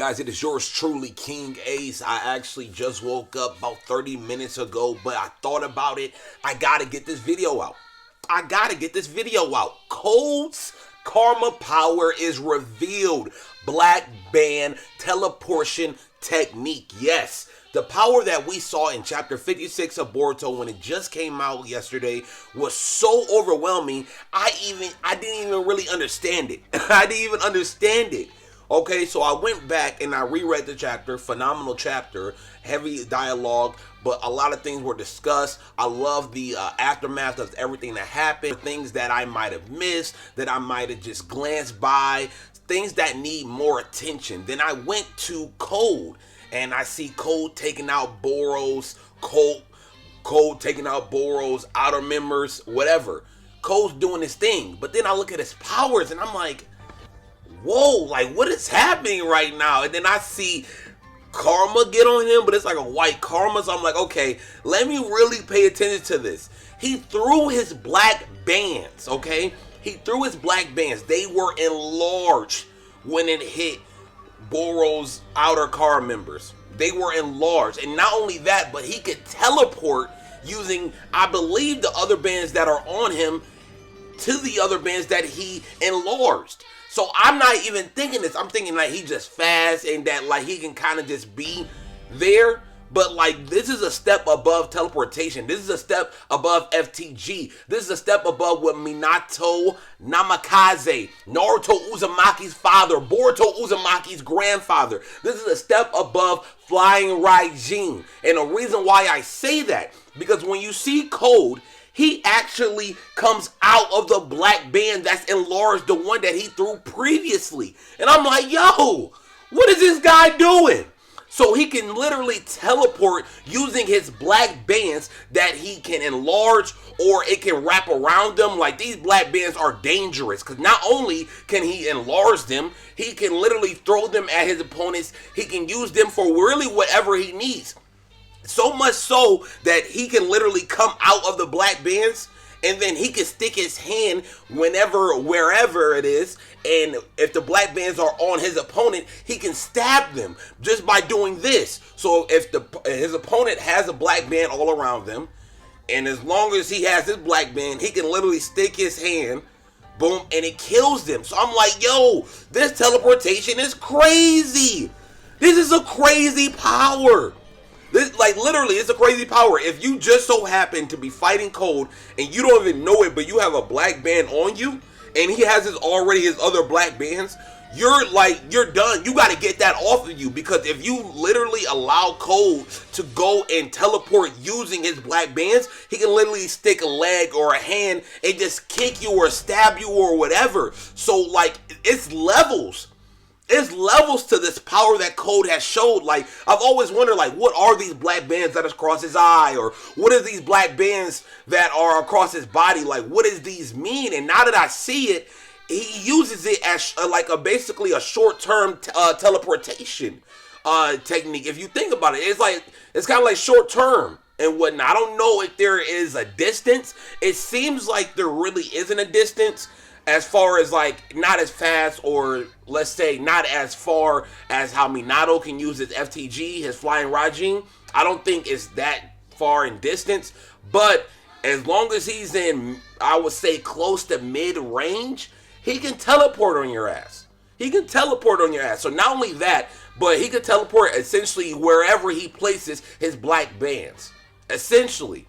Guys, it is yours truly, King Ace. I actually just woke up about 30 minutes ago, but I thought about it. I gotta get this video out. Cold's Karma Power is revealed. Black Band Teleportation Technique. Yes, the power that we saw in chapter 56 of Boruto when it just came out yesterday was so overwhelming. I didn't even really understand it. Okay, so I went back and I reread the chapter. Phenomenal chapter, heavy dialogue, but a lot of things were discussed. I love the aftermath of everything that happened, things that I might have missed, that I might have just glanced by, things that need more attention. Then I went to Code, and I see Code taking out Code taking out Boro's outer members, whatever. Code's doing his thing, but then I look at his powers and I'm like, whoa, like what is happening right now? And then I see Karma get on him, but it's like a white Karma, so I'm like, okay, let me really pay attention to this. He threw his black bands, okay? He threw his black bands. They were enlarged when it hit Boro's outer car members. They were enlarged. And not only that, but he could teleport using, I believe, the other bands that are on him to the other bands that he enlarged. So I'm not even thinking this. I'm thinking like he just fast and that like he can kind of just be there. But like this is a step above teleportation. This is a step above FTG. This is a step above what Minato Namikaze, Naruto Uzumaki's father, Boruto Uzumaki's grandfather. This is a step above Flying Raijin. And the reason why I say that, because when you see Code, he actually comes out of the black band that's enlarged, the one that he threw previously. And I'm like, yo, what is this guy doing? So he can literally teleport using his black bands that he can enlarge, or it can wrap around them. Like, these black bands are dangerous because not only can he enlarge them, he can literally throw them at his opponents. He can use them for really whatever he needs. So much so that he can literally come out of the black bands and then he can stick his hand wherever it is. And if the black bands are on his opponent, he can stab them just by doing this. So if his opponent has a black band all around them, and as long as he has his black band, he can literally stick his hand, boom, and it kills them. So I'm like, yo, this teleportation is crazy. This is a crazy power. This, like, literally, it's a crazy power. If you just so happen to be fighting Cold and you don't even know it, but you have a black band on you, and he has his other black bands, you're done. You got to get that off of you, because if you literally allow Cold to go and teleport using his black bands, he can literally stick a leg or a hand and just kick you or stab you or whatever. So, like, it's levels. There's levels to this power that Code has showed. Like, I've always wondered, like, what are these black bands that is across his eye? Or what are these black bands that are across his body? Like, what does these mean? And now that I see it, he uses it as basically a short-term teleportation technique. If you think about it, it's kind of like short-term and whatnot. I don't know if there is a distance. It seems like there really isn't a distance, as far as like not as fast, or let's say not as far as how Minato can use his FTG, his Flying Raijin. I don't think it's that far in distance, but as long as he's in, I would say, close to mid-range, he can teleport on your ass. So not only that, but he can teleport essentially wherever he places his black bands. Essentially.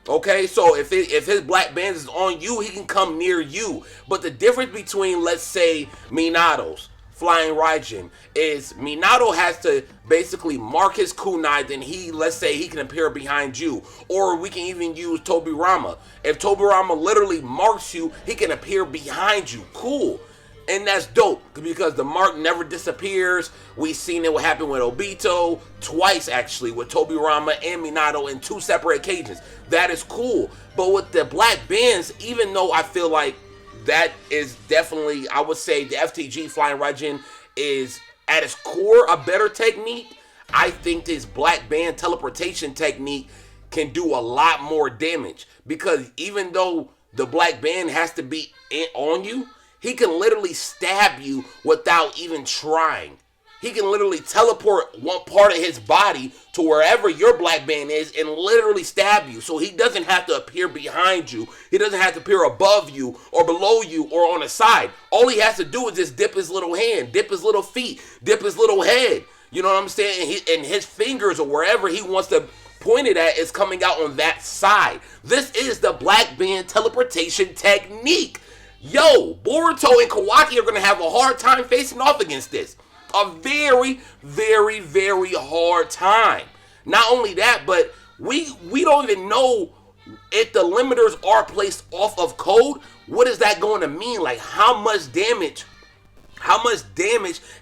Okay, so if his black bands is on you, he can come near you. But the difference between, let's say, Minato's Flying Raijin is Minato has to basically mark his kunai, then let's say he can appear behind you. Or we can even use Tobirama. If Tobirama literally marks you, he can appear behind you. Cool. And that's dope, because the mark never disappears. We've seen it what happened with Obito twice, actually, with Tobirama and Minato in 2 separate occasions. That is cool. But with the black bands, even though I feel like that is definitely, I would say the FTG Flying Raijin is at its core a better technique, I think this black band teleportation technique can do a lot more damage. Because even though the black band has to be on you, he can literally stab you without even trying. He can literally teleport one part of his body to wherever your black band is and literally stab you. So he doesn't have to appear behind you. He doesn't have to appear above you or below you or on the side. All he has to do is just dip his little hand, dip his little feet, dip his little head. You know what I'm saying? And his fingers or wherever he wants to point it at is coming out on that side. This is the black band teleportation technique. Yo, Boruto and Kawaki are going to have a hard time facing off against this. A very, very, very hard time. Not only that, but we don't even know if the limiters are placed off of code. What is that going to mean? Like, how much damage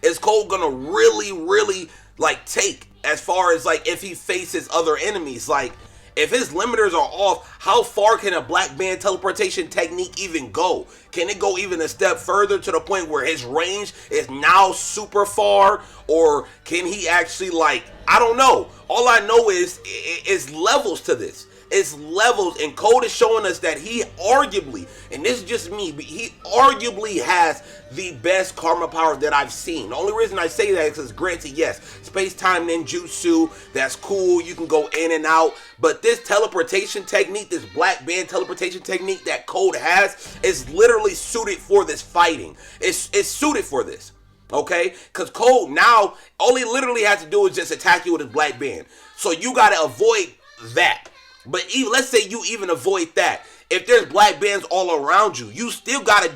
is Code gonna really like take as far as like if he faces other enemies? Like, if his limiters are off, how far can a black band teleportation technique even go? Can it go even a step further to the point where his range is now super far? Or can he actually, like, I don't know. All I know is levels to this. It's levels, and Code is showing us that he arguably, and this is just me, but he arguably has the best karma power that I've seen. The only reason I say that is because, granted, yes, space-time ninjutsu, that's cool, you can go in and out, but this teleportation technique, this black band teleportation technique that Code has is literally suited for this fighting. It's suited for this. Okay, because Code now, all he literally has to do is just attack you with his black band. So you got to avoid that. But even, let's say you even avoid that. If there's black bands all around you, you still gotta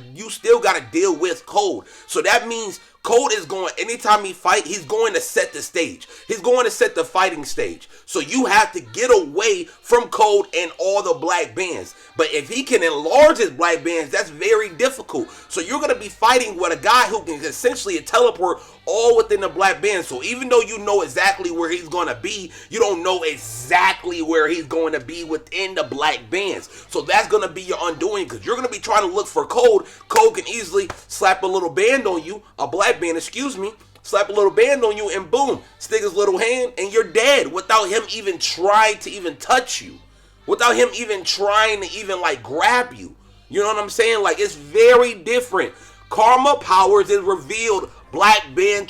deal with Code. So that means Code is going, anytime he fight, he's going to set the stage. He's going to set the fighting stage. So you have to get away from Code and all the black bands. But if he can enlarge his black bands, that's very difficult. So you're going to be fighting with a guy who can essentially teleport all within the black band. So even though you know exactly where he's going to be, you don't know exactly where he's going to be within the black bands. So that's going to be your undoing, because you're going to be trying to look for Code. Code can easily slap a little band on you, a black band, slap a little band on you, and boom, stick his little hand, and you're dead without him even trying to even touch you. Without him even trying to even like grab you. You know what I'm saying? Like, it's very different. Karma powers is revealed. Black band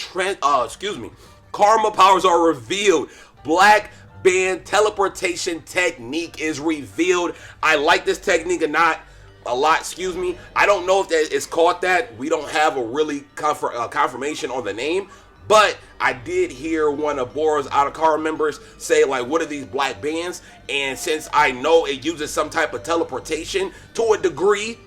Karma powers are revealed. Black band teleportation technique is revealed. I like this technique or not a lot, I don't know if that it's called that. We don't have a really confirmation on the name. But I did hear one of Boruto's Atakara members say, like, what are these black bands? And since I know it uses some type of teleportation to a degree,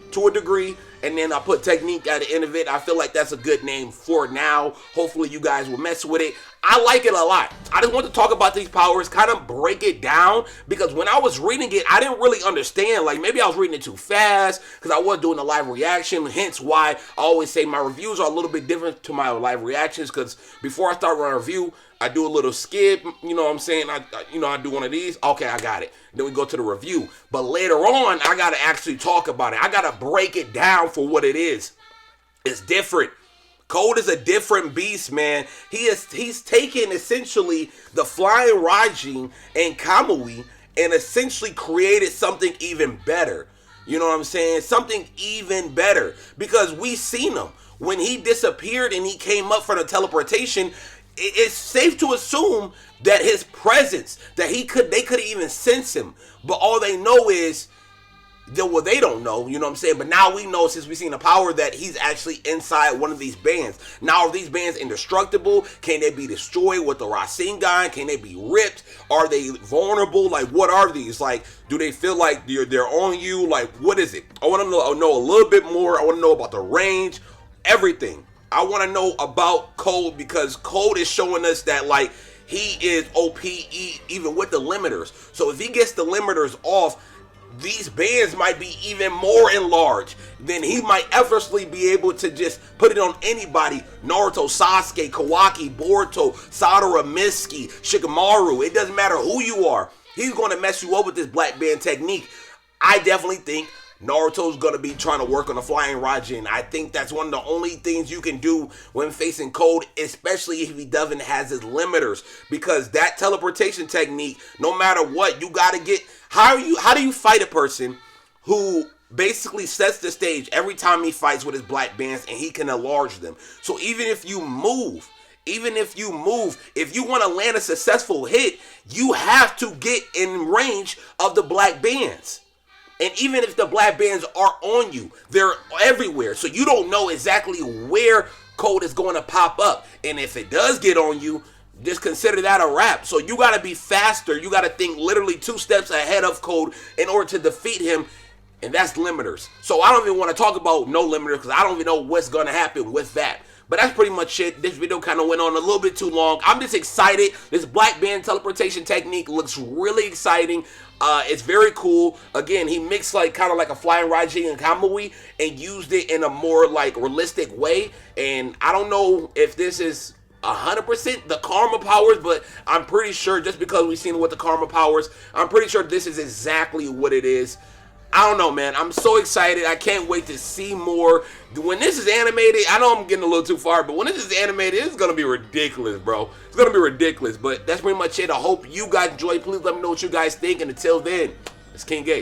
and then I put technique at the end of it, I feel like that's a good name for now. Hopefully you guys will mess with it. I like it a lot. I just want to talk about these powers, kind of break it down, because when I was reading it, I didn't really understand. Like, maybe I was reading it too fast because I wasn't doing a live reaction, hence why I always say my reviews are a little bit different to my live reactions, because before I start running a review, I do a little skip, you know what I'm saying? I do one of these. Okay, I got it. Then we go to the review. But later on, I got to actually talk about it. I got to break it down for what it is. It's different. Code is a different beast, man. He's taken essentially the flying Rajin and Kamui and essentially created something even better. You know what I'm saying? Something even better. Because we seen him. When he disappeared and he came up for the teleportation, it's safe to assume that his presence, that they couldn't even sense him. But all they know is, well, they don't know, you know what I'm saying? But now we know, since we've seen the power, that he's actually inside one of these bands. Now, are these bands indestructible? Can they be destroyed with the Rasengan? Can they be ripped? Are they vulnerable? Like, what are these? Like, do they feel like they're on you? Like, what is it? I want to know a little bit more. I want to know about the range, everything. I want to know about Code, because Code is showing us that, like, he is OP even with the limiters. So if he gets the limiters off, these bands might be even more enlarged. Then he might effortlessly be able to just put it on anybody. Naruto, Sasuke, Kawaki, Boruto, Sadara, Mitsuki, Shikamaru. It doesn't matter who you are. He's going to mess you up with this black band technique. I definitely think Naruto's going to be trying to work on the flying Rajin. I think that's one of the only things you can do when facing Code, especially if he doesn't have his limiters. Because that teleportation technique, no matter what, you got to get... How do you fight a person who basically sets the stage every time he fights with his black bands and he can enlarge them? So even if you move, Even if you move, if you want to land a successful hit, you have to get in range of the black bands. And even if the black bands are on you, they're everywhere. So you don't know exactly where Cold is going to pop up. And if it does get on you, just consider that a wrap. So you got to be faster. You got to think literally 2 steps ahead of Cold in order to defeat him. And that's limiters. So I don't even want to talk about no limiters because I don't even know what's going to happen with that. But that's pretty much it. This video kind of went on a little bit too long. I'm just excited. This black band teleportation technique looks really exciting. It's very cool. Again, he mixed like kind of like a flying Raiji and Kamui and used it in a more like realistic way. And I don't know if this is 100% the karma powers, but I'm pretty sure just because we've seen what the karma powers, I'm pretty sure this is exactly what it is. I don't know, man. I'm so excited. I can't wait to see more. When this is animated, I know I'm getting a little too far, but when this is animated, it's going to be ridiculous, bro. It's going to be ridiculous, but that's pretty much it. I hope you guys enjoy. Please let me know what you guys think, and until then, it's King Gay.